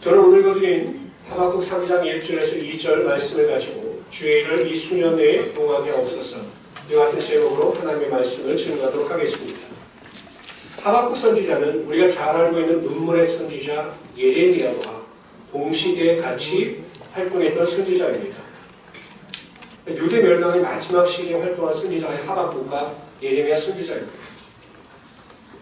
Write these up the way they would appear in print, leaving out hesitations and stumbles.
저는 오늘 거드린 하박국 3장 1절에서 2절 말씀을 가지고 주의 일을 이 수년 내에 동하게 하옵소서. 이와 같은 제목으로 하나님의 말씀을 증거하도록 하겠습니다. 하박국 선지자는 우리가 잘 알고 있는 눈물의 선지자 예레미야와 동시대에 같이 활동했던 선지자입니다. 유대 멸망의 마지막 시기에 활동한 선지자의 하박국과 예레미야 선지자입니다.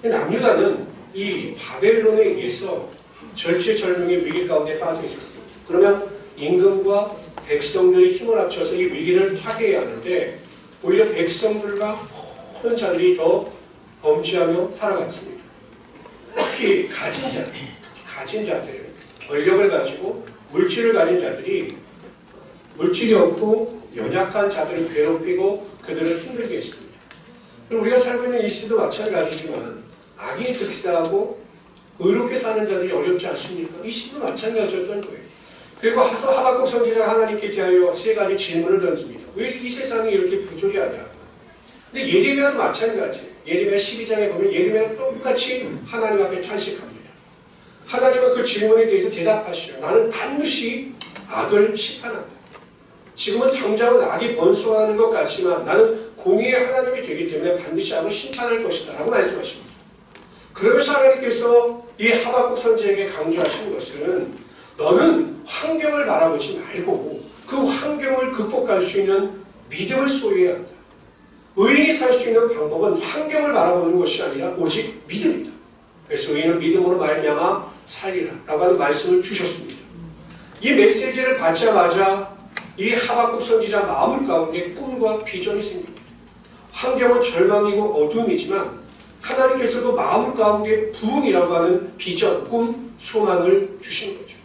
남유다는 이 바벨론에 의해서 절체절명의 위기 가운데 빠져 있었습니다. 그러면 임금과 백성들이 힘을 합쳐서 이 위기를 타개해야 하는데 오히려 백성들과 모든 자들이 더 범죄하며 살아갔습니다. 특히 가진 자들, 권력을 가지고 물질을 가진 자들이 물질이 없고 연약한 자들을 괴롭히고 그들을 힘들게 했습니다. 우리가 살고 있는 이 시대도 마찬가지지만 악이 득세하고 의롭게 사는 자들이 어렵지 않습니까? 이 시대도 마찬가지였던 거예요. 그리고 하박국 선지자가 하나님께 대하여 세 가지 질문을 던집니다. 왜 이 세상이 이렇게 부조리하냐? 근데 예레미야도 마찬가지예요. 예레미야 12장에 보면 예레미야도 똑같이 하나님 앞에 탄식합니다. 하나님은 그 질문에 대해서 대답하시요. 나는 반드시 악을 심판한다. 지금은 당장은 악이 번성하는 것 같지만 나는 공의의 하나님이 되기 때문에 반드시 악을 심판할 것이다 라고 말씀하십니다. 그러면서 하나님께서 이 하박국 선지자에게 강조하신 것은 너는 환경을 바라보지 말고 그 환경을 극복할 수 있는 믿음을 소유해야 한다. 의인이 살 수 있는 방법은 환경을 바라보는 것이 아니라 오직 믿음이다. 그래서 의인은 믿음으로 말미암아 살리라 라고 하는 말씀을 주셨습니다. 이 메시지를 받자마자 이 하박국 선지자 마음 가운데 꿈과 비전이 생깁니다. 환경은 절망이고 어둠이지만 하나님께서 그 마음 가운데 부흥이라고 하는 비전, 꿈, 소망을 주신 거죠.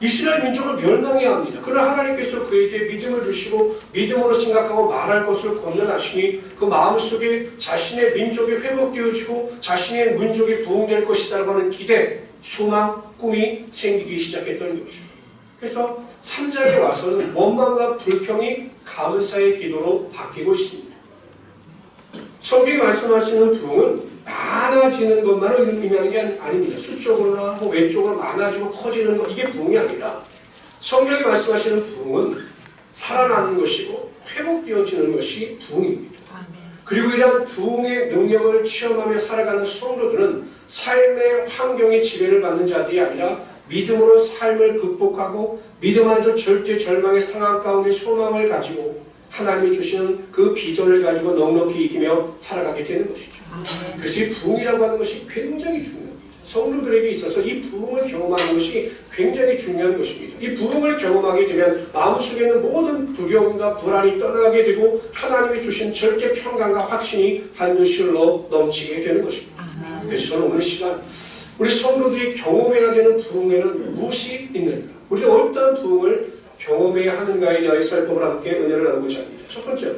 이스라엘 민족을 멸망해야 합니다. 그러나 하나님께서 그에게 믿음을 주시고 믿음으로 생각하고 말할 것을 권면하시니 그 마음속에 자신의 민족이 회복되어지고 자신의 민족이 부흥될 것이라고 하는 기대, 소망, 꿈이 생기기 시작했던 거죠. 그래서 3장에 와서는 원망과 불평이 감사의 기도로 바뀌고 있습니다. 성경이 말씀하시는 부흥은 많아지는 것만을 의미하는 게 아닙니다. 수적으로나 외적으로 많아지고 커지는 것, 이게 부흥이 아니라 성경이 말씀하시는 부흥은 살아나는 것이고 회복되어지는 것이 부흥입니다. 그리고 이러한 부흥의 능력을 체험하며 살아가는 성도들은 삶의 환경의 지배를 받는 자들이 아니라 믿음으로 삶을 극복하고 믿음 안에서 절대 절망의 상황 가운데 소망을 가지고 하나님이 주시는 그 비전을 가지고 넉넉히 이기며 살아가게 되는 것이죠. 그래서 이 부흥이라고 하는 것이 굉장히 중요합니다. 성도들에게 있어서 이 부흥을 경험하는 것이 굉장히 중요한 것입니다. 이 부흥을 경험하게 되면 마음속에 있는 모든 두려움과 불안이 떠나가게 되고 하나님이 주신 절대 평강과 확신이 반드시 흘러 넘치게 되는 것입니다. 그래서 저는 오늘 시간 우리 성도들이 경험해야 되는 부흥에는 무엇이 있는가? 우리가 어떤 부흥을 경험해야 하는가에 대하여 살펴보려 함께 은혜를 나누고자 합니다. 첫 번째로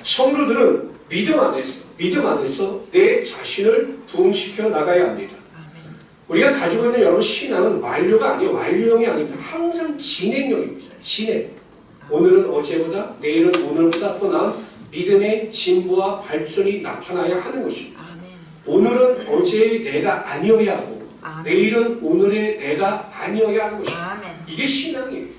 성도들은 믿음 안에서 내 자신을 부흥시켜 나가야 합니다. 우리가 가지고 있는 여러분 신앙은 완료가 아니에요. 완료형이 아닙니다. 항상 진행형입니다. 진행. 오늘은 어제보다 내일은 오늘보다 더 나은 믿음의 진부와 발전이 나타나야 하는 것입니다. 오늘은 어제의 내가 아니어야 하고 내일은 오늘의 내가 아니어야 하는 것입니다. 이게 신앙이에요.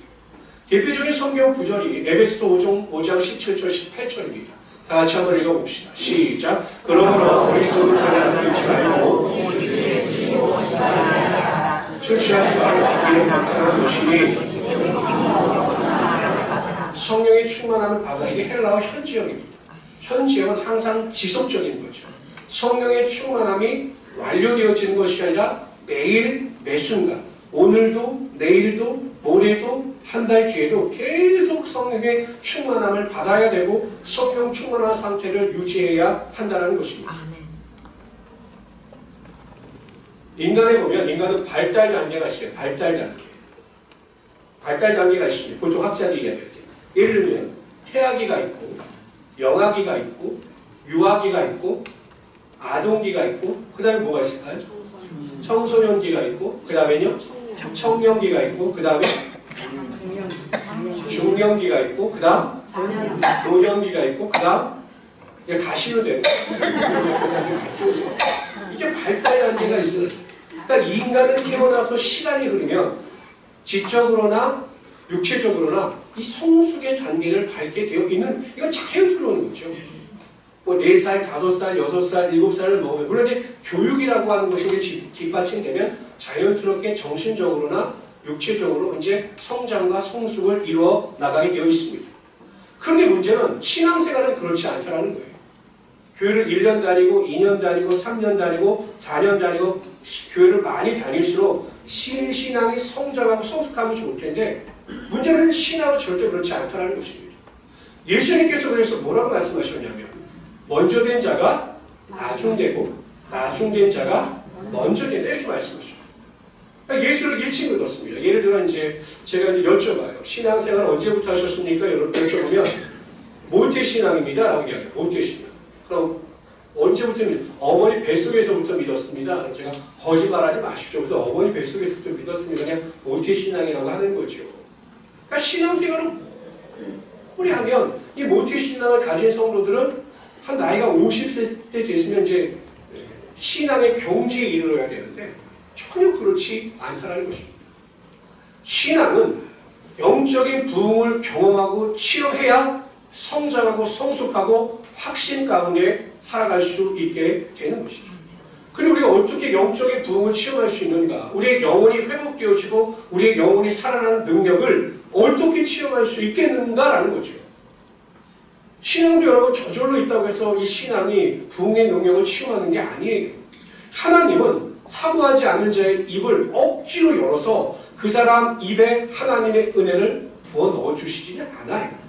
대표적인 성경 구절이 에베소서 5장 17절 18절입니다. 다 같이 한번 읽어봅시다. 시작. 그러므로 어리석은 자를 듣지 말고 출시하지 말고 이런 방탕한 것이니 성령의 충만함을 받아. 이게 헬라어 현지형입니다. 현지형은 항상 지속적인 거죠. 성령의 충만함이 완료되어지는 것이 아니라 매일 매순간 오늘도 내일도 모레도 한 달 뒤에도 계속 성령의 충만함을 받아야 되고 성령 충만한 상태를 유지해야 한다는 것입니다. 인간에 보면 인간은 발달 단계가 있어요. 발달 단계가 있습니다. 보통 학자들이 이야기할 때. 예를 들면 태아기가 있고 영아기가 있고 유아기가 있고 아동기가 있고 그 다음에 뭐가 있을까요? 청소년기가 있고 그 다음에요? 청년기가 있고 그 다음에 중년기가 있고 그 다음 노년기가 있고 그 다음 가시면 돼요. 이게 발달 단계가 있어요. 그러니까 이 인간은 태어나서 시간이 흐르면 지적으로나 육체적으로나 이 성숙의 단계를 밟게 되어 있는, 이건 자연스러운 거죠. 뭐 4살, 5살, 6살, 7살을 먹으면, 물론 이제 교육이라고 하는 것이 이제 뒷받침되면 자연스럽게 정신적으로나 육체적으로 이제 성장과 성숙을 이루어 나가게 되어 있습니다. 그런데 문제는 신앙생활은 그렇지 않다는 거예요. 교회를 1년 다니고 2년 다니고 3년 다니고 4년 다니고 교회를 많이 다닐수록 신앙이 성장하고 성숙하면 좋을 텐데, 문제는 신앙은 절대 그렇지 않다는 것입니다. 예수님께서 그래서 뭐라고 말씀하셨냐면, 먼저 된 자가 나중되고 나중된 자가 먼저 된다, 이렇게 말씀하셨어요. 예수를 일찍 믿었습니다. 예를 들어 이제 제가 이제 여쭤봐요. 신앙생활 언제부터 하셨습니까? 여쭤보면 모태신앙입니다 라고 이야기해요. 모태신앙. 그럼 언제부터 어머니 뱃속에서부터 믿었습니다. 제가 거짓말하지 마십시오. 그래서 어머니 뱃속에서부터 믿었습니다. 그냥 모태신앙이라고 하는 거죠. 그러니까 신앙생활을 오래 하면 이 모태신앙을 가진 성도들은 한 나이가 50세 때 됐으면 이제 신앙의 경지에 이르러야 되는데 전혀 그렇지 않다는 것입니다. 신앙은 영적인 부흥을 경험하고 체험해야 성장하고 성숙하고 확신 가운데 살아갈 수 있게 되는 것이죠. 그리고 우리가 어떻게 영적인 부흥을 체험할 수 있는가? 우리의 영혼이 회복되어지고 우리의 영혼이 살아나는 능력을 어떻게 체험할 수 있겠는가라는 거죠. 신앙도 여러분 저절로 있다고 해서 이 신앙이 부흥의 능력을 체험하는 게 아니에요. 하나님은 사모하지 않는 자의 입을 억지로 열어서 그 사람 입에 하나님의 은혜를 부어 넣어주시지는 않아요.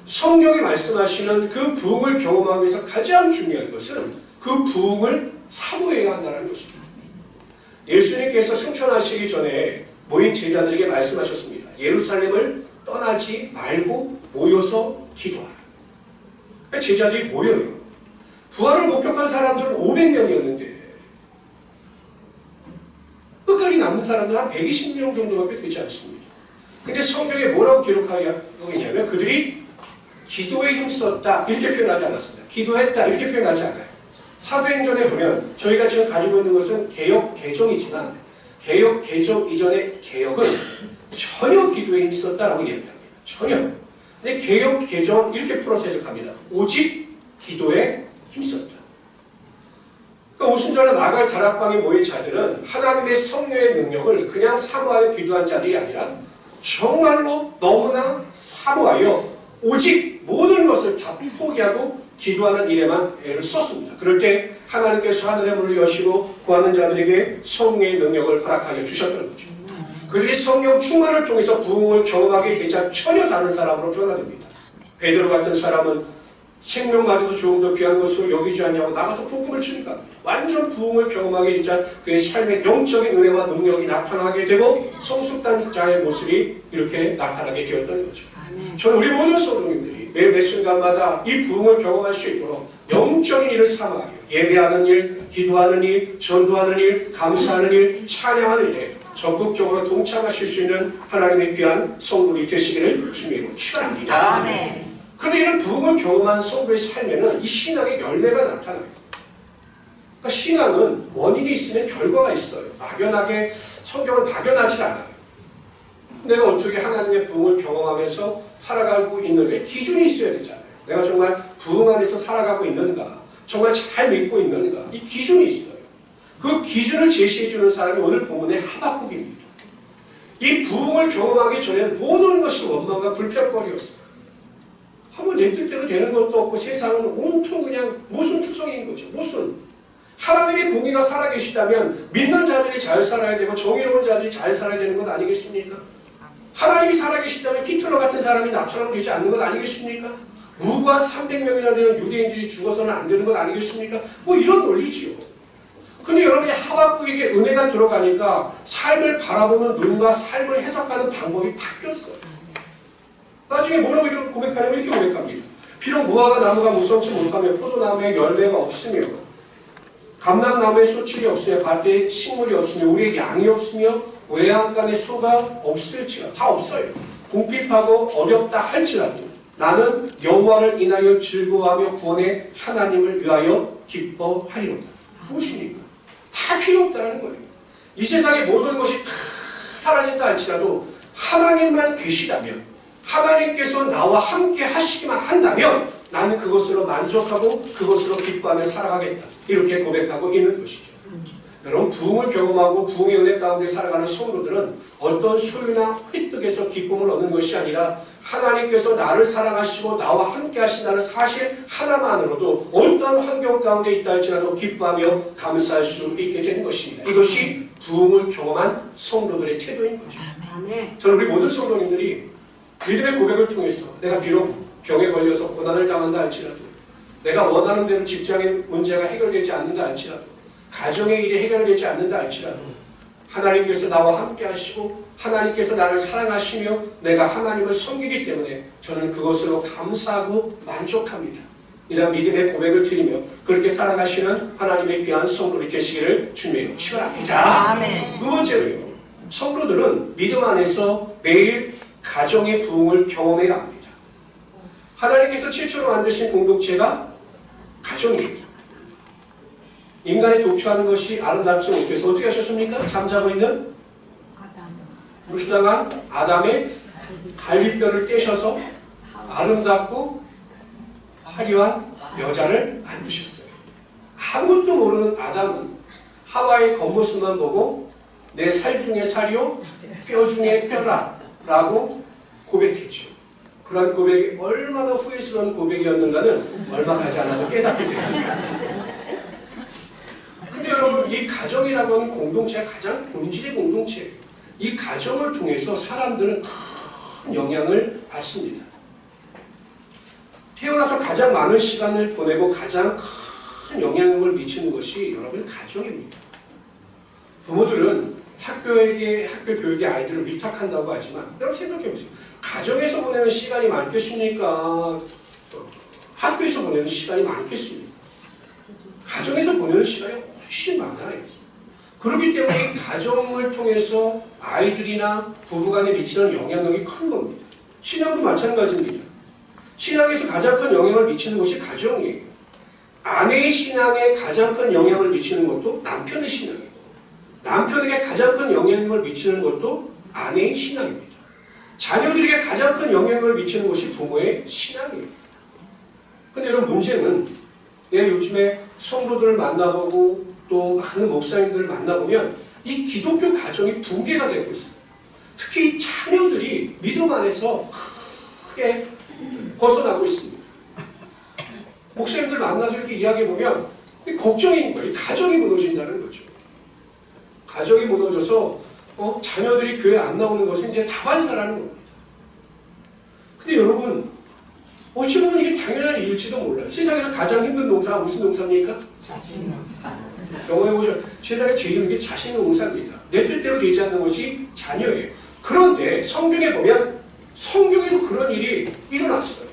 성경이 말씀하시는 그 부흥을 경험하기 위해서 가장 중요한 것은 그 부흥을 사모해야 한다는 것입니다. 예수님께서 승천하시기 전에 모인 제자들에게 말씀하셨습니다. 예루살렘을 떠나지 말고 모여서 기도하라. 제자들이 모여요. 부활을 목격한 사람들은 500명이었는데 끝까지 남는 사람들은 한 120명 정도밖에 되지 않습니다. 근데 성경에 뭐라고 기록하고 있냐면 그들이 기도에 힘썼다 이렇게 표현하지 않았습니다. 기도했다 이렇게 표현하지 않아요. 사도행전에 보면 저희가 지금 가지고 있는 것은 개역 개정이지만 개역 개정 이전의 개역은 전혀 기도에 힘썼다라고 얘기합니다. 전혀. 근데 개역 개정 이렇게 풀어서 해석합니다. 오직 기도에 힘썼다. 그러니까 오순절날 마갈 다락방에 모인 자들은 하나님의 성령의 능력을 그냥 사모하여 기도한 자들이 아니라 정말로 너무나 사모하여 오직 모든 것을 다 포기하고 기도하는 일에만 애를 썼습니다. 그럴 때 하나님께서 하늘의 문을 여시고 구하는 자들에게 성령의 능력을 허락하여 주셨던 거죠. 그들이 성령 충만을 통해서 부흥을 경험하게 되자 전혀 다른 사람으로 변화됩니다. 베드로 같은 사람은 생명마저도 조금 더 귀한 것으로 여기지 않냐고 나가서 복음을 주니까 완전 부흥을 경험하게 되자 그의 삶의 영적인 은혜와 능력이 나타나게 되고 성숙한 자의 모습이 이렇게 나타나게 되었던 거죠. 저는 우리 모든 성도님들이 매일 매 순간마다 이 부흥을 경험할 수 있도록 영적인 일을 삼아요. 예배하는 일, 기도하는 일, 전도하는 일, 감사하는 일, 찬양하는 일에 적극적으로 동참하실 수 있는 하나님의 귀한 성도들이 되시기를 주님으로 축원합니다. 그런데 이런 부흥을 경험한 성도의 삶에는 이 신앙의 열매가 나타나요. 그러니까 신앙은 원인이 있으면 결과가 있어요. 막연하게 성경은 막연하지 않아요. 내가 어떻게 하나님의 부흥을 경험하면서 살아가고 있는가 기준이 있어야 되잖아요. 내가 정말 부흥 안에서 살아가고 있는가, 정말 잘 믿고 있는가, 이 기준이 있어요. 그 기준을 제시해주는 사람이 오늘 본문의 하박국입니다. 이 부흥을 경험하기 전에는 모든 것이 원망과 불평거리였어요. 한번 내 뜻대로 되는 것도 없고 세상은 온통 그냥 모순투성인 거죠. 모순. 하나님의 공의가 살아계시다면 믿는 자들이 잘 살아야 되고 정의로운 자들이 잘 살아야 되는 것 아니겠습니까? 하나님이 살아계시다면 히틀러 같은 사람이 나타나면 되지 않는 것 아니겠습니까? 무고한 300명이나 되는 유대인들이 죽어서는 안 되는 것 아니겠습니까? 뭐 이런 논리지요. 근데 여러분이 하박국에게 은혜가 들어가니까 삶을 바라보는 눈과 삶을 해석하는 방법이 바뀌었어요. 나중에 뭐라고 이렇게 고백하냐면 이렇게 고백합니다. 비록 무화과 나무가 무성치 못하며 포도나무에 열매가 없으며 감람나무에 소출이 없으며 밭에 식물이 없으며 우리의 양이 없으며 외양간에 소가 없을지라 다 없어요. 궁핍하고 어렵다 할지라도 나는 여호와를 인하여 즐거워하며 구원의 하나님을 위하여 기뻐하리로다. 무엇입니까? 다 필요 없다는 거예요. 이 세상의 모든 것이 다 사라진다 할지라도 하나님만 계시다면, 하나님께서 나와 함께 하시기만 한다면 나는 그것으로 만족하고 그것으로 기뻐하며 살아가겠다. 이렇게 고백하고 있는 것이죠. 여러분, 부흥을 경험하고 부흥의 은혜 가운데 살아가는 성도들은 어떤 소유나 획득에서 기쁨을 얻는 것이 아니라 하나님께서 나를 사랑하시고 나와 함께 하신다는 사실 하나만으로도 어떤 환경 가운데 있다 할지라도 기뻐하며 감사할 수 있게 되는 것입니다. 이것이 부흥을 경험한 성도들의 태도인 거죠. 저는 우리 모든 성도님들이 믿음의 고백을 통해서 내가 비록 병에 걸려서 고난을 당한다 할지라도, 내가 원하는 대로 직장의 문제가 해결되지 않는다 할지라도, 가정의 일이 해결되지 않는다 할지라도 하나님께서 나와 함께 하시고 하나님께서 나를 사랑하시며 내가 하나님을 섬기기 때문에 저는 그것으로 감사하고 만족합니다. 이런 믿음의 고백을 드리며 그렇게 살아가시는 하나님의 귀한 성도들이 되시기를 주님의 축원합니다. 두 번째로요, 성도들은 믿음 안에서 매일 가정의 부흥을 경험해야 합니다. 하나님께서 최초로 만드신 공동체가 가정이에요. 인간이 독초하는 것이 아름답지 못해서 어떻게 하셨습니까? 잠자고 있는 불쌍한 아담의 갈비뼈를 떼셔서 아름답고 화려한 여자를 만드셨어요. 아무것도 모르는 아담은 하와의 겉모습만 보고 내 살 중에 살이요 뼈 중에 뼈라 라고 고백했죠. 그러한 고백이 얼마나 후회스러운 고백이었는가는 얼마 가지 않아서 깨닫게 됩니다. 근데 여러분, 이 가정이라고 하는 공동체가 가장 본질의 공동체예요. 이 가정을 통해서 사람들은 큰 영향을 받습니다. 태어나서 가장 많은 시간을 보내고 가장 큰 영향력을 미치는 것이 여러분 가정입니다. 부모들은 학교 교육에 아이들을 위탁한다고 하지만 여러분 생각해보세요. 가정에서 보내는 시간이 많겠습니까? 학교에서 보내는 시간이 많겠습니까? 가정에서 보내는 시간이 훨씬 많아요. 그렇기 때문에 이 가정을 통해서 아이들이나 부부간에 미치는 영향력이 큰 겁니다. 신앙도 마찬가지입니다. 신앙에서 가장 큰 영향을 미치는 것이 가정이에요. 아내의 신앙에 가장 큰 영향을 미치는 것도 남편의 신앙이에요. 남편에게 가장 큰 영향을 미치는 것도 아내의 신앙입니다. 자녀들에게 가장 큰 영향을 미치는 것이 부모의 신앙이에요. 근데 이런 문제는 내가 요즘에 성도들을 만나보고 또 많은 목사님들을 만나보면 이 기독교 가정이 붕괴가 되고 있어요. 특히 이 자녀들이 믿음 안에서 크게 벗어나고 있습니다. 목사님들 만나서 이렇게 이야기해보면 걱정인 거예요. 가정이 무너진다는 거죠. 가정이 무너져서 자녀들이 교회 안 나오는 것은 이제 다반사라는 겁니다. 근데 여러분, 어찌 보면 이게 당연한 일일지도 몰라요. 세상에서 가장 힘든 농사가 무슨 농사입니까? 자신농사. 경험해보죠. 세상에 제일 힘든 게 자신농사입니다. 내 뜻대로 되지 않는 것이 자녀예요. 그런데 성경에 보면 성경에도 그런 일이 일어났어요.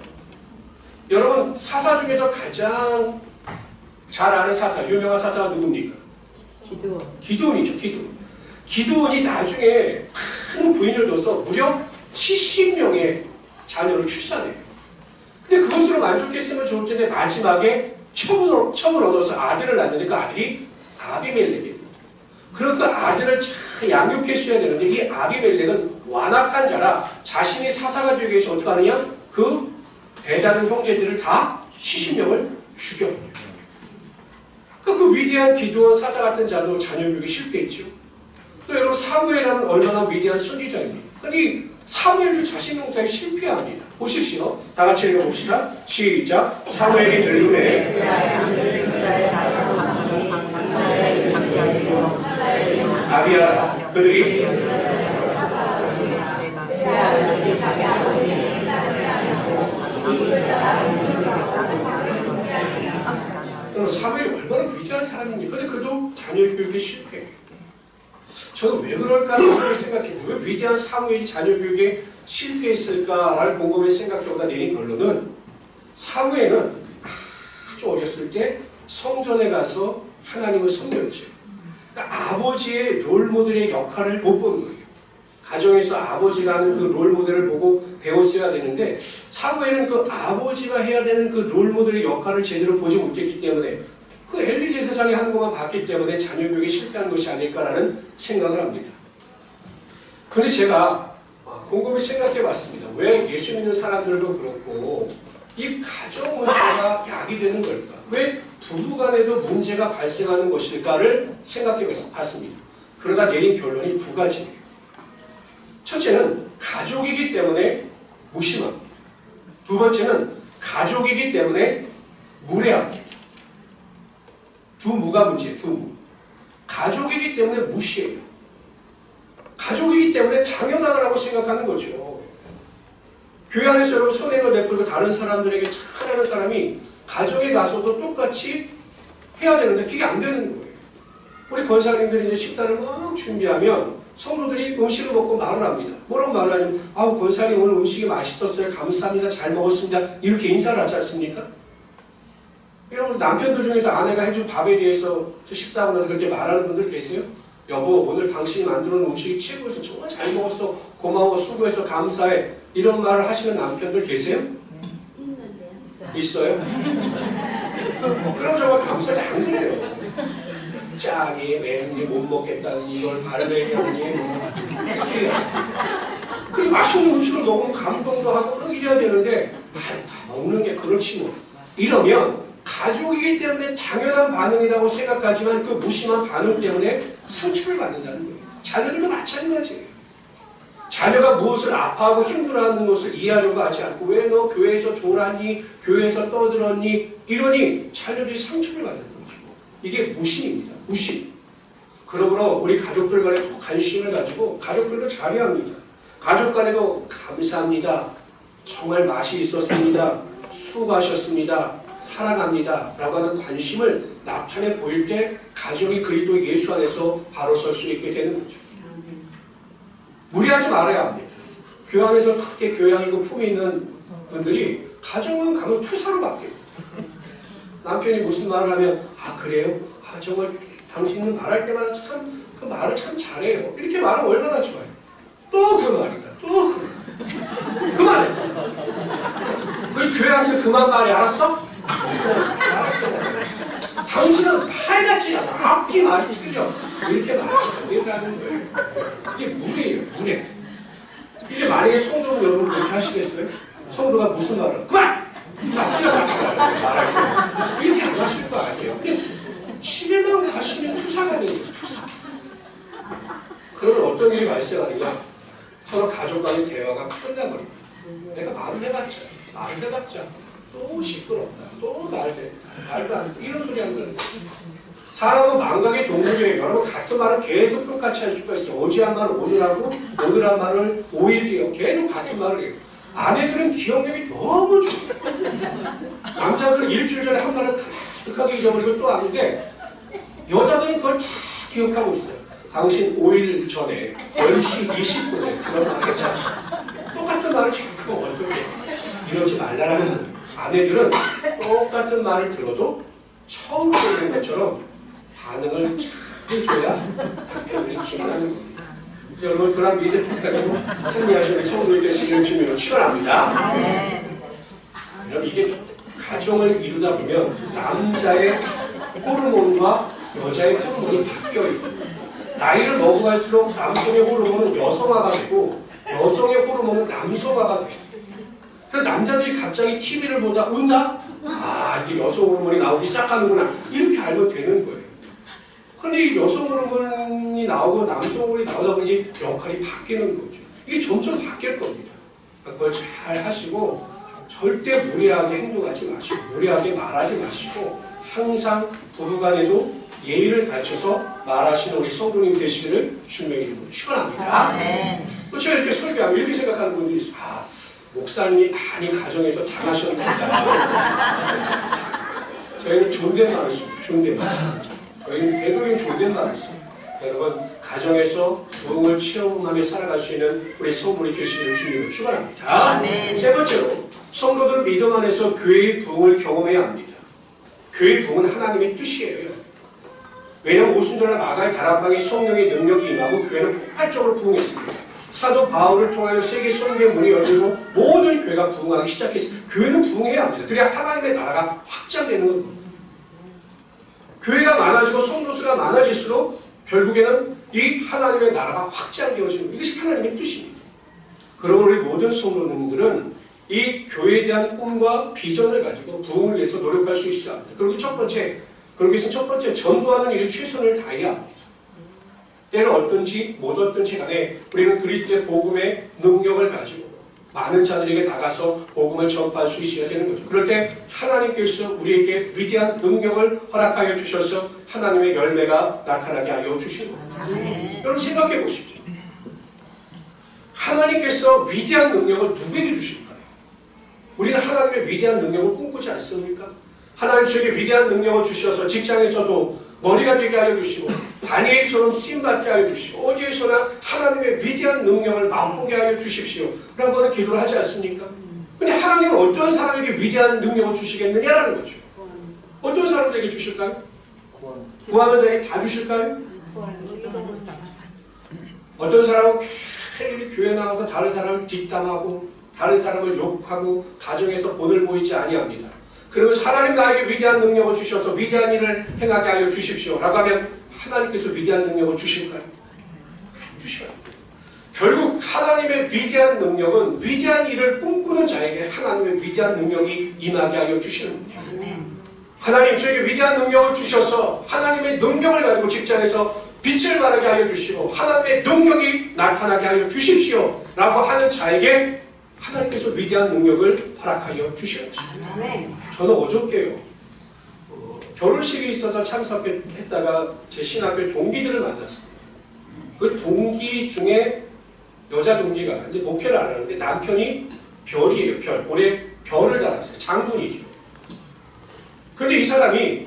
여러분, 사사 중에서 가장 잘 아는 사사, 유명한 사사가 누굽니까? 기드온이죠. 기드온이 나중에 큰 부인을 둬서 무려 70명의 자녀를 출산해요. 근데 그것으로 만족했으면 좋을 텐데 마지막에 첩을 얻어서 아들을 낳는데 그 아들이 아비멜렉이에요. 그럼 그 아들을 잘 양육했어야 되는데 이 아비멜렉은 완악한 자라 자신이 사사가 되기 위해서 어떻게 하느냐? 그 배다른 형제들을 다 70명을 죽여요. 그 위대한 기드온 사사 같은 자도 자녀 교육에 실패했죠. 또 여러분, 사무엘하면 얼마나 위대한 선지자입니다. 근데 사무엘도 자신 농사에 실패합니다. 보십시오. 다 같이 읽어봅시다. 시작. 사무엘이 늙음에 아비야 그들이 사무엘이 얼마나 위대한 사람입니까? 근데 그래도 자녀 교육에 실패해요. 저는 왜 그럴까라고 생각해요. 왜 위대한 사무엘이 자녀 교육에 실패했을까를 곰곰이 생각해보다 내린 결론은 사무엘은 아주 어렸을 때 성전에 가서 하나님을 섬겼죠. 그러니까 아버지의 롤모델의 역할을 못 보는 거예요. 가정에서 아버지가 하는 그 롤모델을 보고 배웠어야 되는데 사무엘은 그 아버지가 해야 되는 그 롤모델의 역할을 제대로 보지 못했기 때문에 그 엘리 제사장이 하는 것만 봤기 때문에 자녀 교육에 실패한 것이 아닐까라는 생각을 합니다. 근데 제가 곰곰이 생각해 봤습니다. 왜 예수 믿는 사람들도 그렇고 이 가정 문제가 약이 되는 걸까? 왜 부부 간에도 문제가 발생하는 것일까를 생각해 봤습니다. 그러다 내린 결론이 두 가지예요. 첫째는 가족이기 때문에 무심합니다. 두 번째는 가족이기 때문에 무례합니다. 두 무가 문제예요. 두 무. 가족이기 때문에 무시해요. 가족이기 때문에 당연하다고 생각하는 거죠. 교회 안에서 여러분 선행을 베풀고 다른 사람들에게 잘하는 사람이 가정에 가서도 똑같이 해야 되는데 그게 안 되는 거예요. 우리 권사님들이 이제 식단을 막 준비하면 성도들이 음식을 먹고 말을 합니다. 뭐라고 말을 하냐면 아우 권사님 오늘 음식이 맛있었어요. 감사합니다. 잘 먹었습니다. 이렇게 인사를 하지 않습니까? 여러분 남편들 중에서 아내가 해준 밥에 대해서 식사하고 나서 그렇게 말하는 분들 계세요? 여보 오늘 당신이 만들어 놓은 음식이 최고였어. 정말 잘 먹었어. 고마워. 수고해서 감사해. 이런 말을 하시는 남편들 계세요? 있어요? 그럼 정말 감사해. 안 그래요. 짜게 맵게 못 먹겠다니 이걸 바르게 하니 이렇게 그리고 맛있는 음식을 먹으면 감동도 하고 막 이래야 되는데 다 먹는 게 그렇지 뭐. 이러면 가족이기 때문에 당연한 반응이라고 생각하지만 그 무심한 반응 때문에 상처를 받는다는 거예요. 자녀들도 마찬가지예요. 자녀가 무엇을 아파하고 힘들어하는 것을 이해하려고 하지 않고 왜 너 교회에서 졸았니? 교회에서 떠들었니? 이러니 자녀들이 상처를 받는 거죠. 이게 무심입니다. 무심. 그러므로 우리 가족들 간에 더 관심을 가지고 가족들도 잘해야 합니다. 가족 간에도 감사합니다. 정말 맛이 있었습니다. 수고하셨습니다. 사랑합니다. 라고 하는 관심을 나타내 보일 때 가정이 그리스도 예수 안에서 바로 설 수 있게 되는 거죠. 무리하지 말아야 합니다. 교회 안에서 크게 교양이고 품이 있는 분들이 가정만 가면 투사로 바뀌어요. 남편이 무슨 말을 하면 아 그래요? 아 정말 당신은 말할 때마다 참 그 말을 참 잘해요. 이렇게 말하면 얼마나 좋아요. 또 그 말이다. 또 그 말. 그만해. 그 교회 안에서 그만 말이 알았어? 당신은 팔같이 앞뒤 말이 틀려. 이렇게 말하면 안 된다는 거예요. 이게 무례예요. 무례. 이게 만약에 성도는 여러분 그렇게 하시겠어요? 성도가 무슨 말을 그만! 앞뒤가 같이 말할 때 이렇게 안 하실 거 아니에요. 근데 집에만 가시면 투사가 되는 거예요. 투사. 그러면 어떤 일이 발생하느냐? 서로 가족 간의 대화가 끝나버립니다. 내가 말을 해봤자 또 시끄럽다. 또 말도 안 돼. 이런 소리 한다는 거예요. 사람은 망각의 동물이에요. 여러분 같은 말을 계속 똑같이 할 수가 있어요. 어제 한 말을 오늘 하고 오늘 한 말을 5일 뒤에 계속 같은 말을 해요. 아내들은 기억력이 너무 좋아요. 남자들은 일주일 전에 한 말을 가득하게 잊어버리고 또 하는데 여자들은 그걸 다 기억하고 있어요. 당신 5일 전에 10시 20분에 그런 말을 했잖아. 똑같은 말을 지금 어떻게 이러지 말라라는 거예요. 아내들은 똑같은 말을 들어도 처음 듣는 것처럼 반응을 잘 해줘야 남편들이 힘이 나는 겁니다. 여러분 그런 믿음을 가지고 승리하시는 성도의 되시기를 주님으로 축원합니다. 여러분 이게 가정을 이루다 보면 남자의 호르몬과 여자의 호르몬이 바뀌어요. 나이를 먹어갈수록 남성의 호르몬은 여성화가 되고 여성의 호르몬은 남성화가 돼요. 그래서 남자들이 갑자기 TV를 보다 운다? 아 이게 여성 호르몬이 나오기 시작하는구나. 이렇게 알면 되는 거예요. 근데 이 여성 호르몬이 나오고 남성 호르몬이 나오다 보니 역할이 바뀌는 거죠. 이게 점점 바뀔 겁니다. 그걸 잘 하시고 절대 무례하게 행동하지 마시고 무례하게 말하지 마시고 항상 부부간에도 예의를 갖춰서 말하시는 우리 성도님 되시기를 주님의 이름으로 축원합니다. 제가 이렇게 설교하면 이렇게 생각하는 분들이 있어요. 아, 목사님이 많이 가정에서 당하셨는다. 저희는 존댓말을 써요. 존댓말. 저희는 되도록 존댓말을 써요. 여러분 가정에서 부흥을 체험하며 살아갈 수 있는 우리 성도님 되시기를 주님으로 축원합니다. 세 번째로 성도들은 믿음 안에서 교회의 부흥을 경험해야 합니다. 교회의 부흥은 하나님의 뜻이에요. 왜냐하면 오순절날 마가의 다락방에 성령의 능력이 임하고 교회는 폭발적으로 부흥했습니다. 사도 바울을 통하여 세계 선교의 문이 열리고 모든 교회가 부흥하기 시작했습니다. 교회는 부흥해야 합니다. 그래야 하나님의 나라가 확장되는 겁니다. 교회가 많아지고 성도수가 많아질수록 결국에는 이 하나님의 나라가 확장되어지는 이것이 하나님의 뜻입니다. 그러므로 우리 모든 성도님들은 이 교회에 대한 꿈과 비전을 가지고 부흥을 위해서 노력할 수 있어야 합니다. 그리고 그러기 위해서 첫 번째, 전도하는 일에 최선을 다해야 합니다. 때는 어떤지 못 어떤지 간에 우리는 그리스도의 복음의 능력을 가지고 많은 자들에게 나가서 복음을 전파할 수 있어야 되는 거죠. 그럴 때 하나님께서 우리에게 위대한 능력을 허락하여 주셔서 하나님의 열매가 나타나게 하여 주시는 겁니다. 여러분 생각해 보십시오. 하나님께서 위대한 능력을 누구에게 주실까요? 우리는 하나님의 위대한 능력을 꿈꾸지 않습니까? 하나님 저에게 위대한 능력을 주셔서 직장에서도 머리가 되게 하여 주시고 다니엘처럼 쓰임받게 하여 주시고 어디에서나 하나님의 위대한 능력을 맛보게 하여 주십시오 라고 하는 기도를 하지 않습니까? 근데 하나님은 어떤 사람에게 위대한 능력을 주시겠느냐라는 거죠. 어떤 사람들에게 주실까요? 구하는 자에게 다 주실까요? 어떤 사람은 매일 교회 나와서 다른 사람을 뒷담하고 다른 사람을 욕하고 가정에서 본을 보이지 아니합니다. 그러면서 하나님 나에게 위대한 능력을 주셔서 위대한 일을 행하게 하여 주십시오 라고 하면 하나님께서 위대한 능력을 주실까요? 안 주셔요. 결국 하나님의 위대한 능력은 위대한 일을 꿈꾸는 자에게 하나님의 위대한 능력이 임하게 하여 주시는 거죠. 하나님 저에게 위대한 능력을 주셔서 하나님의 능력을 가지고 직장에서 빛을 발하게 하여 주시고 하나님의 능력이 나타나게 하여 주십시오 라고 하는 자에게 하나님께서 위대한 능력을 허락하여 주셨죠. 저는 어저께요 결혼식이 있어서 참석했다가 제 신학교 동기들을 만났습니다. 그 동기 중에 여자 동기가 이제 목회를 안 하는데 남편이 별이에요. 별. 올해 별을 달았어요. 장군이죠. 그런데 이 사람이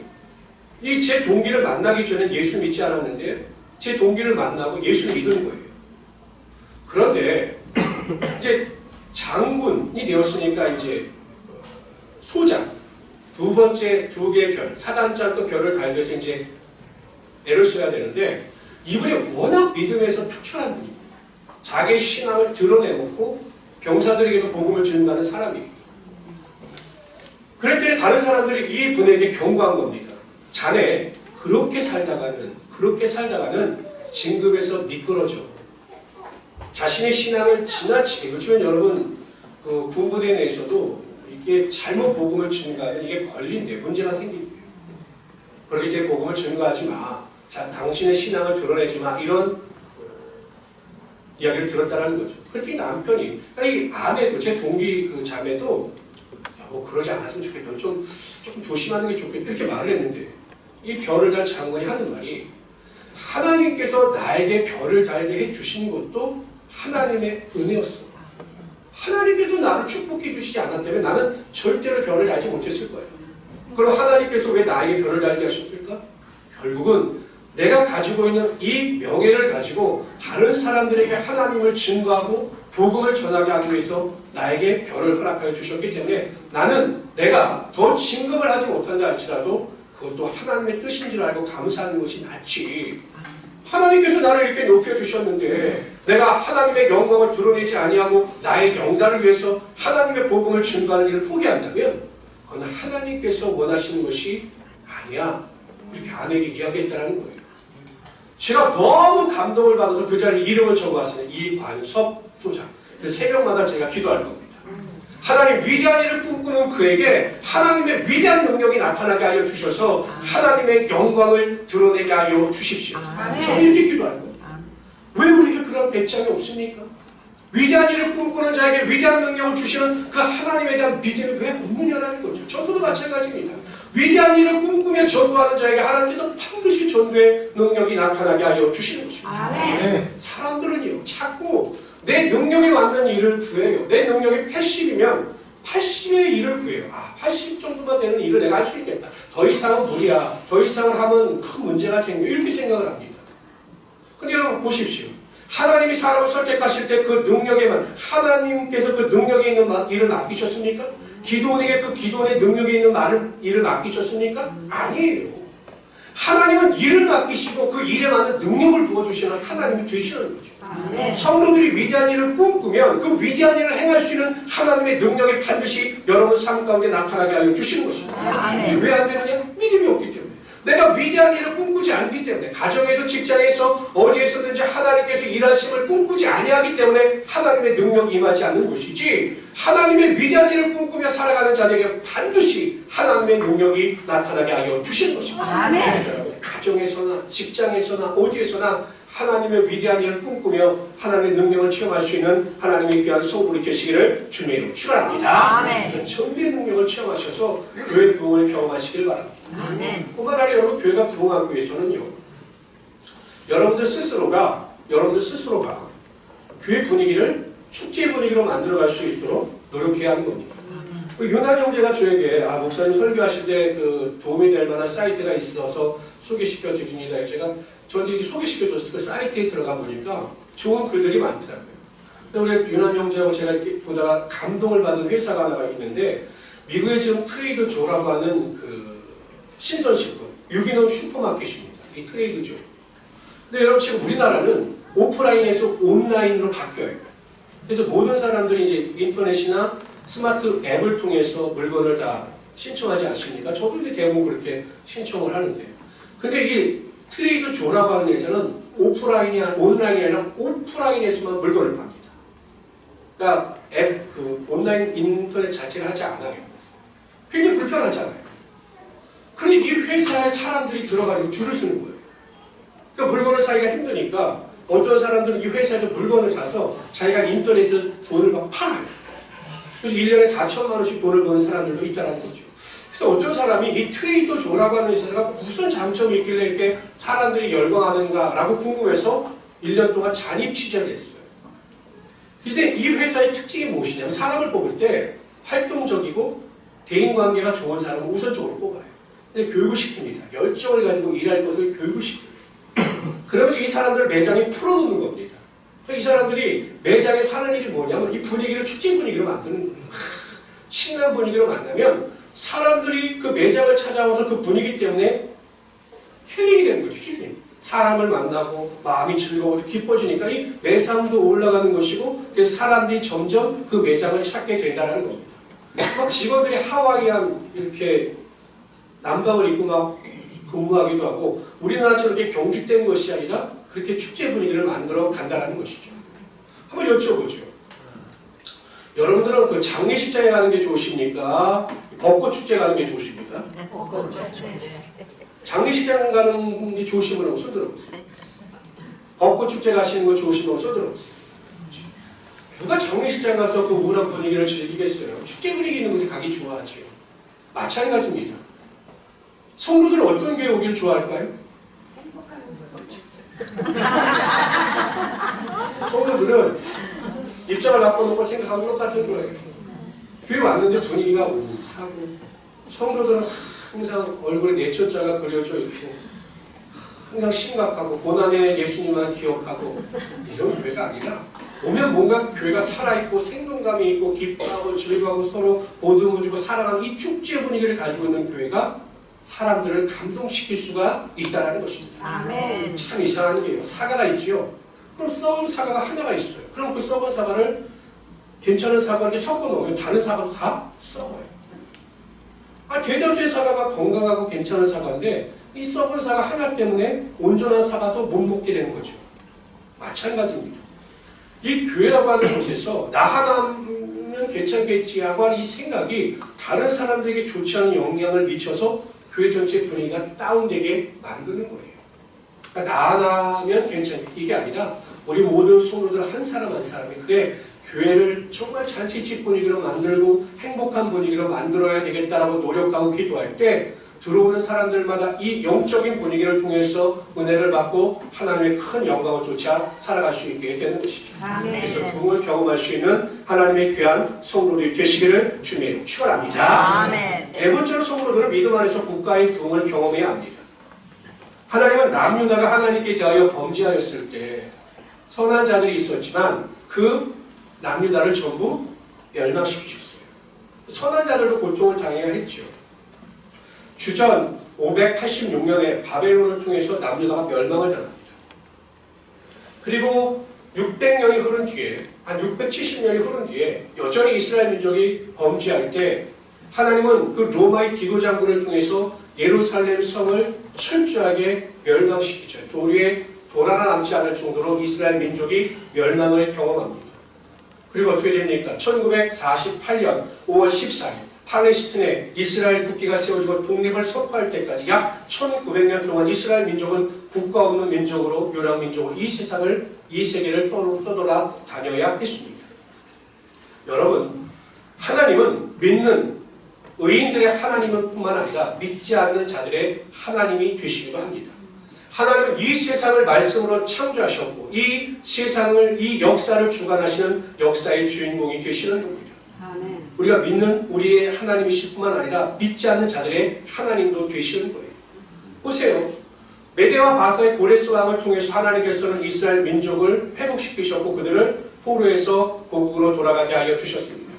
제 동기를 만나기 전에 예수 믿지 않았는데 제 동기를 만나고 예수 믿은 거예요. 그런데 이제 장군이 되었으니까 이제 소장 두 번째 두 개의 별 사단장도 별을 달려서 이제 애를 써야 되는데 이분이 워낙 믿음에서 투철한 분입니다. 자기의 신앙을 드러내놓고 병사들에게도 복음을 전하는 사람이에요. 그랬더니 다른 사람들이 이 분에게 경고한 겁니다. 자네 그렇게 살다가는 진급에서 미끄러져. 자신의 신앙을 지나치게 요즘은 여러분 그 군부대 내에서도 이게 잘못 복음을 전가하면 이게 걸린대 문제가 생긴대요. 그렇기 때문에 복음을 전가하지 마. 자, 당신의 신앙을 드러내지 마. 이런 이야기를 들었다는 거죠. 그랬더니 남편이 이 아내도 제 동기 그 자매도 뭐 그러지 않았으면 좋겠다. 조금 조심하는 게 좋겠다. 이렇게 말을 했는데 이 별을 달 장군이 하는 말이 하나님께서 나에게 별을 달게 해주신 것도 하나님의 은혜였어. 하나님께서 나를 축복해 주시지 않았다면 나는 절대로 별을 달지 못했을 거예요. 그럼 하나님께서 왜 나에게 별을 달게 하셨을까? 결국은 내가 가지고 있는 이 명예를 가지고 다른 사람들에게 하나님을 증거하고 복음을 전하게 하기 위해서 나에게 별을 허락하여 주셨기 때문에 나는 내가 더 진급을 하지 못한다 할지라도 그것도 하나님의 뜻인 줄 알고 감사하는 것이 낫지. 하나님께서 나를 이렇게 높여주셨는데 내가 하나님의 영광을 드러내지 아니하고 나의 영달을 위해서 하나님의 복음을 증거하는 일을 포기한다면 그건 하나님께서 원하시는 것이 아니야. 이렇게 아내에게 이야기했다는 거예요. 제가 너무 감동을 받아서 그 자리에 이름을 적어왔습니다. 이관섭 소장. 새벽마다 제가 기도할 겁니다. 하나님 위대한 일을 꿈꾸는 그에게 하나님의 위대한 능력이 나타나게 하여 주셔서 하나님의 영광을 드러내게 하여 주십시오. 저는 이렇게 기도할 겁니다. 왜 우리에게 그런 배짱이 없습니까? 위대한 일을 꿈꾸는 자에게 위대한 능력을 주시는 그 하나님에 대한 믿음이 왜 없느냐라는 거죠. 저도 마찬가지입니다. 위대한 일을 꿈꾸며 전도하는 자에게 하나님께서 반드시 전도의 능력이 나타나게 하여 주시는 것입니다. 사람들은요 자꾸 내 능력에 맞는 일을 구해요. 내 능력이 80이면 80의 일을 구해요. 80 정도만 되는 일을 내가 할 수 있겠다. 더 이상은 무리야. 더 이상을 하면 큰 문제가 생겨. 이렇게 생각을 합니다. 근데 여러분 보십시오. 하나님이 사람을 선택하실 때 그 능력에만 하나님께서 그 능력에 있는 일을 맡기셨습니까? 기도원에게 그 기도원의 능력에 있는 일을 맡기셨습니까? 아니에요. 하나님은 일을 맡기시고 그 일에 맞는 능력을 부어주시는 하나님이 되시는 거죠. 성도들이 위대한 일을 꿈꾸면 그 위대한 일을 행할 수 있는 하나님의 능력이 반드시 여러분 삶 가운데 나타나게 하여 주시는 것입니다. 왜 안 되느냐? 믿음이 없기 때문에. 내가 위대한 일을 꿈꾸지 않기 때문에, 가정에서 직장에서 어디에서든지 하나님께서 일하심을 꿈꾸지 아니하기 때문에 하나님의 능력이 임하지 않는 것이지, 하나님의 위대한 일을 꿈꾸며 살아가는 자에게 반드시 하나님의 능력이 나타나게 하여 주시는 것입니다. 아멘. 가정에서나 직장에서나 어디에서나 하나님의 위대한 일을 꿈꾸며 하나님의 능력을 체험할 수 있는 하나님의 귀한 성도들이 되시기를 주님의 이름으로 축원합니다. 아멘. 전대의 능력을 체험하셔서 교회 부흥을 경험하시길 바랍니다. 아멘. 뿐만 아니라 여러분, 교회가 부흥하기 위해서는요, 여러분들 스스로가 교회 분위기를 축제 분위기로 만들어갈 수 있도록 노력해야 하는 겁니다. 윤한 형제가 저에게 목사님 설교하실 때 그 도움이 될 만한 사이트가 있어서 소개시켜 드립니다. 제가 저한테 소개시켜 줬을 때 사이트에 들어가 보니까 좋은 글들이 많더라고요. 우리 윤한 형제하고 제가 이렇게 보다가 감동을 받은 회사가 하나가 있는데, 미국에 지금 트레이드 조라고 하는 그 신선식품 유기농 슈퍼마켓입니다. 이 트레이드 조. 근데 여러분, 지금 우리나라는 오프라인에서 온라인으로 바뀌어요. 그래서 모든 사람들이 이제 인터넷이나 스마트 앱을 통해서 물건을 다 신청하지 않습니까? 저도 이제 대부분 그렇게 신청을 하는데, 근데 이 트레이드 조라고 하는 회사는 오프라인이 온라인이 아니라 오프라인에서만 물건을 팝니다. 그러니까 앱, 온라인 인터넷 자체를 하지 않아요. 굉장히 불편하잖아요. 그러니 이 회사에 사람들이 들어가려고 줄을 서는 거예요. 그러니까 물건을 사기가 힘드니까 어떤 사람들은 이 회사에서 물건을 사서 자기가 인터넷에서 돈을 막 팔아요. 그래서 1년에 4천만 원씩 돈을 버는 사람들도 있다는 거죠. 그래서 어떤 사람이 이 트레이더 조라고 하는 회사가 무슨 장점이 있길래 이렇게 사람들이 열광하는가라고 궁금해서 1년 동안 잔입 취재를 했어요. 근데 이 회사의 특징이 무엇이냐면, 사람을 뽑을 때 활동적이고 대인관계가 좋은 사람을 우선적으로 뽑아요. 근데 교육을 시킵니다. 열정을 가지고 일할 것을 교육을 시켜요. 그러면서 이 사람들을 매장에 풀어놓는 겁니다. 이 사람들이 매장에 사는 일이 뭐냐면, 이 분위기를 축제 분위기로 만드는 거예요. 신나는 분위기로 만나면 사람들이 그 매장을 찾아와서 그 분위기 때문에 힐링이 되는 거죠. 힐링. 사람을 만나고 마음이 즐거워지고 기뻐지니까 이 매상도 올라가는 것이고, 그래서 사람들이 점점 그 매장을 찾게 된다는 겁니다. 막 직원들이 하와이안 이렇게 남방을 입고 막 근무하기도 하고, 우리나라처럼 이렇게 경직된 것이 아니라 그렇게 축제 분위기를 만들어 간다는 것이죠. 한번 여쭤보죠. 여러분들은 그 장례식장에 가는 게 좋으십니까? 벚꽃 축제 가는 게 좋으십니까? 벚꽃 축제. 장례식장 가는 게 좋으신 분하고 손 들어보세요. 벚꽃 축제 가시는 거 좋으신 분하고 손 들어보세요. 누가 장례식장 가서 그 우울한 분위기를 즐기겠어요? 축제 분위기 있는 곳에 가기 좋아하죠. 마찬가지입니다. 성도들은 어떤 교회 오기를 좋아할까요? 성도들은 입장을 바꿔놓고 생각하는 똑같은 거예요. 교회 왔는데 분위기가 우울하고, 성도들은 항상 얼굴에 내초자가 그려져 있고, 항상 심각하고, 고난의 예수님만 기억하고, 이런 교회가 아니라, 오면 뭔가 교회가 살아있고 생동감이 있고 기뻐하고 즐거워하고 서로 보듬어주고 사랑하는 이 축제 분위기를 가지고 있는 교회가 사람들을 감동시킬 수가 있다는 것입니다. 아멘. 참 이상한 게요. 사과가 있죠. 그럼 썩은 사과가 하나가 있어요. 그럼 그 썩은 사과를 괜찮은 사과를 섞어 놓으면 다른 사과도 다 썩어요. 대다수의 사과가 건강하고 괜찮은 사과인데 이 썩은 사과 하나 때문에 온전한 사과도 못 먹게 되는 거죠. 마찬가지입니다. 이 교회라고 하는 곳에서 나 하나면 괜찮겠지 하고 하는 이 생각이 다른 사람들에게 좋지 않은 영향을 미쳐서 교회 전체 분위기가 다운되게 만드는 거예요. 그러니까 나 하나면 괜찮겠지, 이게 아니라 우리 모든 성도들 한 사람 한 사람이 그래 교회를 정말 잔치집 분위기로 만들고 행복한 분위기로 만들어야 되겠다라고 노력하고 기도할 때 들어오는 사람들마다 이 영적인 분위기를 통해서 은혜를 받고 하나님의 큰 영광을 쫓아 살아갈 수 있게 되는 것이죠. 아멘. 그래서 부흥을 경험할 수 있는 하나님의 귀한 성도들이 되시기를 주님의 축원합니다. 네 번째로 성도들은 믿음 안에서 국가의 부흥을 경험해야 합니다. 하나님은 남유다가 하나님께 대하여 범죄하였을 때 선한 자들이 있었지만 그 남유다를 전부 멸망시키셨어요. 선한 자들도 고통을 당해야 했죠. 주전 586년에 바벨론을 통해서 남유다가 멸망을 당합니다. 그리고 600년이 흐른 뒤에, 한 670년이 흐른 뒤에 여전히 이스라엘 민족이 범죄할 때 하나님은 그 로마의 디도 장군을 통해서 예루살렘 성을 철저하게 멸망시키죠. 도리에 돌 하나 남지 않을 정도로 이스라엘 민족이 멸망을 경험합니다. 그리고 어떻게 됩니까? 1948년 5월 14일 팔레스틴에 이스라엘 국기가 세워지고 독립을 선포할 때까지 약 1900년 동안 이스라엘 민족은 국가 없는 민족으로, 유랑민족으로 이 세계를 떠돌아 다녀야 했습니다. 여러분, 하나님은 믿는 의인들의 하나님은 뿐만 아니라 믿지 않는 자들의 하나님이 되시기도 합니다. 하나님은 이 세상을 말씀으로 창조하셨고 이 세상을, 이 역사를 주관하시는 역사의 주인공이 되시는 겁니다. 우리가 믿는 우리의 하나님이실 뿐만 아니라 믿지 않는 자들의 하나님도 되시는 거예요. 보세요. 메대와 바사의 고레스 왕을 통해서 하나님께서는 이스라엘 민족을 회복시키셨고 그들을 포로에서 고국으로 돌아가게 하여 주셨습니다.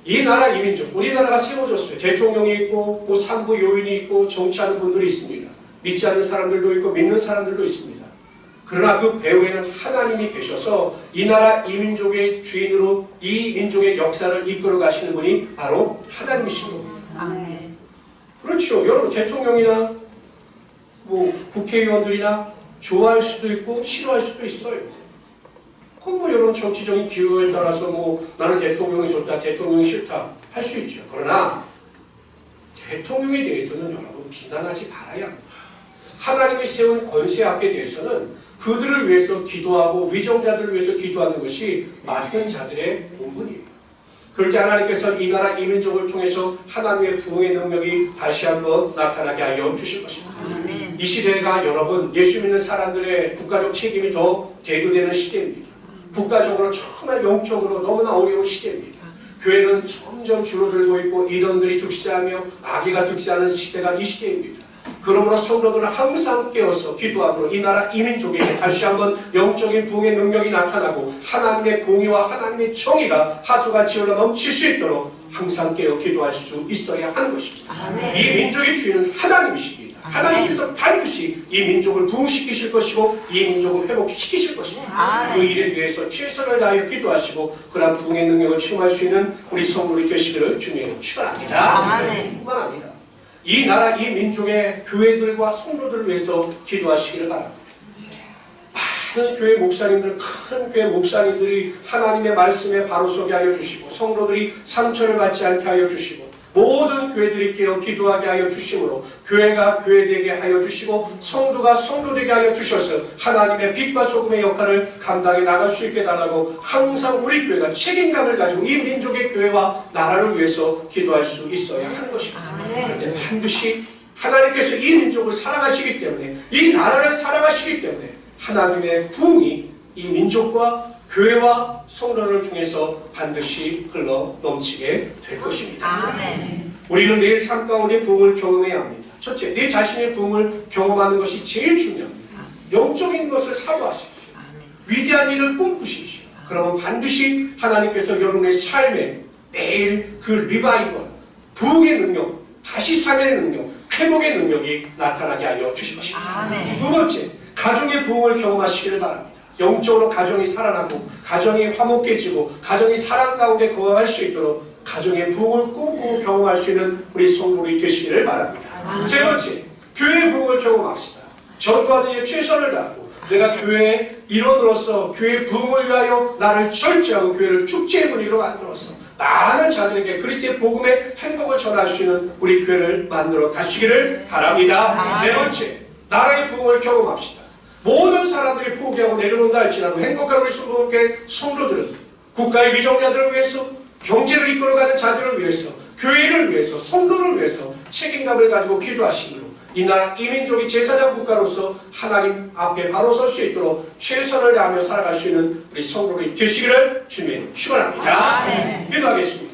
이 나라 이 민족, 우리나라가 세워졌어요. 대통령이 있고 뭐 산부 요인이 있고 정치하는 분들이 있습니다. 믿지 않는 사람들도 있고 믿는 사람들도 있습니다. 그러나 그 배후에는 하나님이 계셔서 이 나라 이 민족의 주인으로 이 민족의 역사를 이끌어 가시는 분이 바로 하나님이신 겁니다. 아멘. 그렇죠. 여러분 대통령이나 뭐 국회의원들이나 좋아할 수도 있고 싫어할 수도 있어요. 그럼 뭐 여러분 정치적인 기호에 따라서 뭐 나는 대통령이 좋다, 대통령이 싫다 할 수 있죠. 그러나 대통령에 대해서는 여러분 비난하지 말아야 합니다. 하나님이 세운 권세 앞에 대해서는 그들을 위해서 기도하고 위정자들을 위해서 기도하는 것이 맡은 자들의 본분이에요. 그럴 때 하나님께서 이 나라 이 민족을 통해서 하나님의 부흥의 능력이 다시 한번 나타나게 하여 주실 것입니다. 아멘. 이 시대가 여러분 예수 믿는 사람들의 국가적 책임이 더 대두되는 시대입니다. 국가적으로 정말 영적으로 너무나 어려운 시대입니다. 교회는 점점 줄어들고 있고 이단들이 득세하며 악의가 득세하는 시대가 이 시대입니다. 그러므로 성도들은 항상 깨어서 기도함으로 이 나라 이 민족에게 다시 한번 영적인 부흥의 능력이 나타나고 하나님의 공의와 하나님의 정의가 하수같이 흘러 넘칠 수 있도록 항상 깨어 기도할 수 있어야 하는 것입니다. 아멘. 이 민족의 주인은 하나님이십니다. 하나님께서 반드시 이 민족을 부흥시키실 것이고 이 민족을 회복시키실 것입니다. 아멘. 그 일에 대해서 최선을 다하여 기도하시고 그러한 부흥의 능력을 체험할 수 있는 우리 성도들이 되시기를 주님으로 축원합니다. 아멘. 뿐만 아니라 이 나라 이 민족의 교회들과 성도들을 위해서 기도하시기를 바랍니다. 많은 교회 목사님들, 큰 교회 목사님들이 하나님의 말씀에 바로 서게 하여 주시고 성도들이 상처를 받지 않게 하여 주시고 모든 교회들이 깨어 기도하게 하여 주심으로 교회가 교회되게 하여 주시고 성도가 성도되게 하여 주셔서 하나님의 빛과 소금의 역할을 감당해 나갈 수 있게 달라고 항상 우리 교회가 책임감을 가지고 이 민족의 교회와 나라를 위해서 기도할 수 있어야 하는 것입니다. 그런데 반드시 하나님께서 이 민족을 사랑하시기 때문에 이 나라를 사랑하시기 때문에 하나님의 부흥이 이 민족과 교회와 성도를 통해서 반드시 흘러 넘치게 될 것입니다. 아멘. 우리는 매일 삶 가운데 부흥을 경험해야 합니다. 첫째, 내 자신의 부흥을 경험하는 것이 제일 중요합니다. 영적인 것을 사모하십시오. 위대한 일을 꿈꾸십시오. 그러면 반드시 하나님께서 여러분의 삶에 매일 그 리바이벌, 부흥의 능력, 다시 삶의 능력, 회복의 능력이 나타나게 하여 주실 것입니다. 아멘. 두 번째, 가정의 부흥을 경험하시기를 바랍니다. 영적으로 가정이 살아나고 가정이 화목해지고 가정이 사랑 가운데 거할 수 있도록 가정의 부흥을 꿈꾸고 경험할 수 있는 우리 성도들이 되시기를 바랍니다. 세 번째, 교회의 부흥을 경험합시다. 전도하는 일 최선을 다하고 내가 교회의 일원으로서 교회의 부흥을 위하여 나를 철저하고 교회를 축제의 분위기로 만들어서 많은 자들에게 그리스도의 복음의 행복을 전할 수 있는 우리 교회를 만들어 가시기를 바랍니다. 네 번째, 나라의 부흥을 경험합시다. 모든 사람들이 포기하고 내려놓는다 할지라도 행복한 우리 성도들은 국가의 위정자들을 위해서 경제를 이끌어가는 자들을 위해서 교회를 위해서 성도를 위해서 책임감을 가지고 기도하시므로 이 나라 이 민족이 제사장 국가로서 하나님 앞에 바로 설 수 있도록 최선을 다하며 살아갈 수 있는 우리 성도들이 되시기를 주님의 축원합니다. 기도하겠습니다.